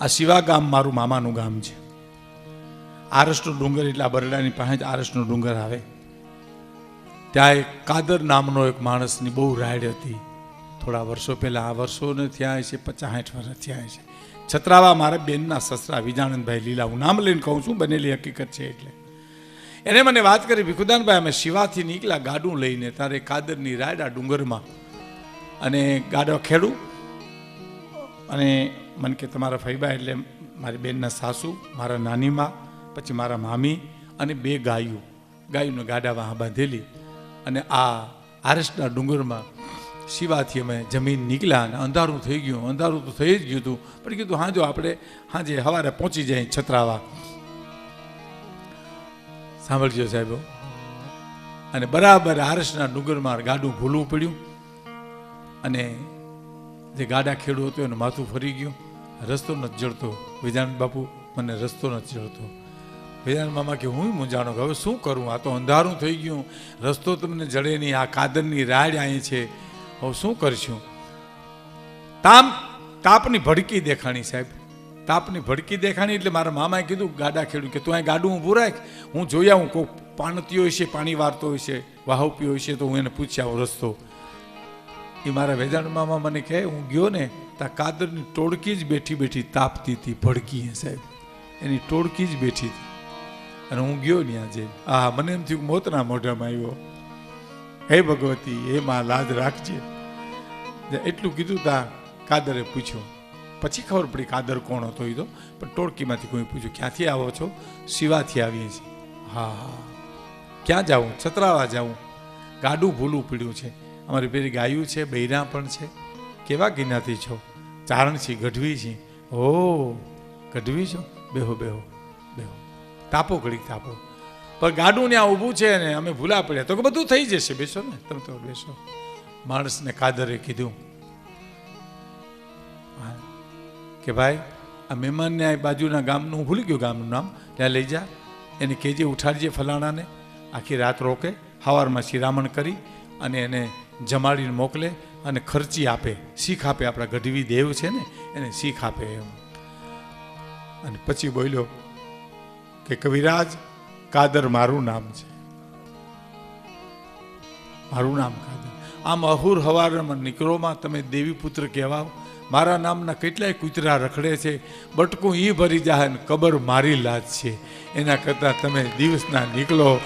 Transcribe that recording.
આ શિવા ગામ મારું મામાનું ગામ છે. આરસનો ડુંગર એટલે આ બરડાની પાસે જ આરસનો ડુંગર આવે. ત્યાં એક કાદર નામનો એક માણસની બહુ રાડ હતી. થોડા વર્ષો પહેલાં, આ વર્ષોને થયા છે 50-60 વર્ષ થયા છે. છત્રાવા મારા બેનના સસરા વિજાનંદભાઈ લીલા, હું નામ લઈને કહું છું, બનેલી હકીકત છે. એટલે એને મને વાત કરી, ભીખુદાનભાઈ અમે શિવાથી નીકળ્યા ગાડું લઈને, તારે કાદરની રાડ આ ડુંગરમાં, અને ગાડો ખેડું, અને મને કે તમારા ફઈબા એટલે મારી બેનના સાસુ, મારા નાનીમાં, પછી મારા મામી અને 2 ગાયું, ગાયુંને ગાડામાં બાંધેલી, અને આ આરસના ડુંગરમાં શિવાથી અમે જમીન નીકળ્યા. અને અંધારું થઈ ગયું, અંધારું તો થઈ જ ગયું હતું, પણ કીધું હાજો આપણે હાજે સવારે પહોંચી જાય છત્રાવા. સાંભળજો સાહેબો, અને બરાબર આરસના ડુંગરમાં ગાડું ભૂલવું પડ્યું, અને જે ગાડા ખેડૂ હતો એનું માથું ફરી ગયું, રસ્તો નથી જડતો. વિજાનંદ બાપુ મને રસ્તો નથી જડતો. વિજાનંદ મામા કે હું મૂંઝાણો, હવે શું કરું, આ તો અંધારું થઈ ગયું, રસ્તો તમને જડે નહીં, આ કાદરની રાડ અહીં છે, હવે શું કરશું. તાપની ભડકી દેખાણી સાહેબ, તાપની ભડકી દેખાણી. એટલે મારા મામાએ કીધું ગાડા ખેડું કે તું અહીં ગાડું ઊભું રાખ, હું જોઈ આવું, કોઈ પાણતીઓ હોય છે, પાણી વારતો હોય છે, વાહુપીઓ હોય છે, તો હું એને પૂછી આવું રસ્તો. એ મારા વેજાણ મામા મને કહે, હું ગયો ને ત્યાં કાદરની ટોળકી જ બેઠી બેઠી તાપતી હતી, ભડકી સાહેબ, એની ટોળકી જ બેઠી હતી. અને હું ગયો ને આજે, હા મને એમ થયું મોતના મોઢામાં આવ્યો. હે ભગવતી, હે માં લાજ રાખજે. એટલું કીધું ત્યાં કાદરે પૂછ્યું, પછી ખબર પડી કાદર કોણ હતો એ તો, પણ ટોળકીમાંથી કોઈ પૂછ્યું ક્યાંથી આવો છો? શિવાથી આવીએ છીએ. હા હા, ક્યાં જાઉં? છત્રાવા જાઉં. ગાડું ભૂલું પડ્યું છે, અમારી પેલી ગાયું છે, બૈરા પણ છે. કેવા ગિનાથી છો? ચારણ છીએ, ગઢવી છીએ. ઓ ગઢવી છો? બેહો બેહો બેહો, તાપો ઘડીક તાપો. પણ ગાડું ત્યાં ઊભું છે ને અમે ભૂલા પડ્યા. તો કે બધું થઈ જશે, બેસો ને તમે તો બેસો. માણસને કાદરે કીધું કે ભાઈ આ મહેમાનને આ બાજુના ગામનું, હું ભૂલી ગયો ગામનું નામ, ત્યાં લઈ જા, એને કહેજે ઉઠાડજે ફલાણાને, આખી રાત રોકે, સવારમાં શિરામણ કરી અને એને જમાડીને મોકલે, અને ખર્ચી આપે, શીખ આપે. આપણા ગઢવી દેવ છે ને એને શીખ આપે એમ. અને પછી બોલ્યો કે કવિરાજ, કાદર મારું નામ છે, મારું નામ કાદર. આમ અહુર હવારમાં નીકળોમાં તમે દેવી પુત્ર કહેવાઓ. મારા નામના કેટલાય કૂતરા રખડે છે, બટકું ઈ ભરી જાય ને કબર મારી લાજ છે. એના કરતાં તમે દિવસના નીકળો.